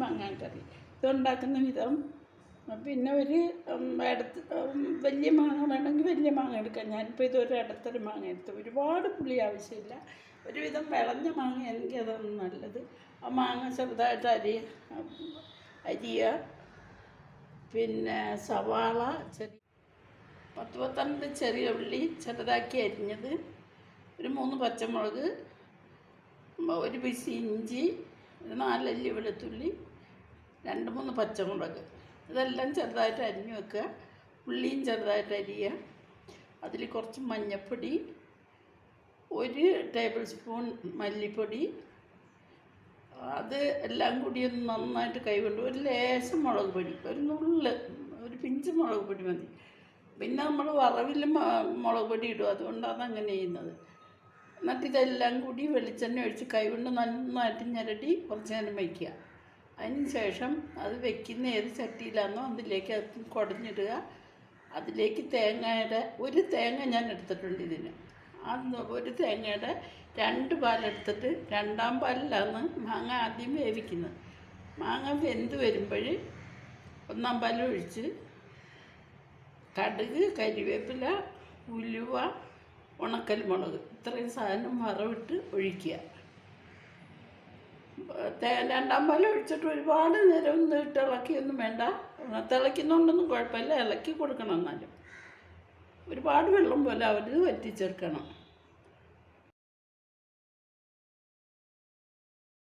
മാങ്ങാൻ കറി. ഇതുണ്ടാക്കുന്ന വിധം പിന്നെ ഒരു വലിയ മാങ്ങ വേണമെങ്കിൽ വലിയ മാങ്ങ എടുക്കാം. ഞാനിപ്പോൾ ഇതൊരു ഇടത്തൊരു മാങ്ങ എടുത്തു. ഒരുപാട് പുളി ആവശ്യമില്ല. ഒരുവിധം വിളഞ്ഞ മാങ്ങയാണെങ്കിൽ അതാണ് നല്ലത്. ആ മാങ്ങ ചെറുതായിട്ട് അരിയുക. പിന്നെ സവാള 10-12 ചെറിയ ഉള്ളി ചെറുതാക്കി അരിഞ്ഞത്, ഒരു 3 പച്ചമുളക്, ഒരു പീസ് ഇഞ്ചി, 4 അല്ലി വെളുത്തുള്ളി, 2-3 പച്ചമുളക്, ഇതെല്ലാം ചെറുതായിട്ട് അരിഞ്ഞ് വെക്കുക. ഉള്ളിയും ചെറുതായിട്ട് അരിയുക. അതിൽ കുറച്ച് മഞ്ഞൾപ്പൊടി, 1 ടേബിൾ സ്പൂൺ മല്ലിപ്പൊടി, അത് എല്ലാം കൂടി ഒന്ന് നന്നായിട്ട് കൈകൊണ്ട് ഒരു ലേശം മുളക് പൊടി, ഒരു പിഞ്ച് മുളക് പൊടി മതി. പിന്നെ നമ്മൾ വറവിൽ മുളക് പൊടി ഇടും, അതുകൊണ്ടാണ് അങ്ങനെ ചെയ്യുന്നത്. എന്നിട്ട് ഇതെല്ലാം കൂടി വെളിച്ചെണ്ണ ഒഴിച്ച് കൈകൊണ്ട് നന്നായിട്ട് ഞെരടി കുറച്ച് നേരം വയ്ക്കുക. അതിന് ശേഷം അത് വെക്കുന്ന ഏത് ചട്ടിയിലാണെന്നോ അതിലേക്ക് അത് കുടഞ്ഞിടുക. അതിലേക്ക് ഒരു തേങ്ങ ഞാൻ എടുത്തിട്ടുണ്ട് ഇതിന്. ഒരു തേങ്ങയുടെ 2 പാലെടുത്തിട്ട് 2-ാം പാലിലാണ് മാങ്ങ ആദ്യം വേവിക്കുന്നത്. മാങ്ങ വെന്ത് വരുമ്പോൾ 1-ാം പാൽ ഒഴിച്ച് കടുക്, കരിവേപ്പില, ഉലുവ, ഉണക്കൽ മുളക് ഇത്രയും സാധനം വറവിട്ട് ഒഴിക്കുക. 2-ാം പാൽ ഒഴിച്ചിട്ട് ഒരുപാട് നേരം ഒന്നും ഇട്ട് ഇളക്കിയൊന്നും വേണ്ട. തിളയ്ക്കുന്നുണ്ടൊന്നും കുഴപ്പമില്ല, ഇളക്കി കൊടുക്കണം. എന്നാലും ഒരുപാട് വെള്ളം പോലെ അവർ വറ്റിച്ചേർക്കണം.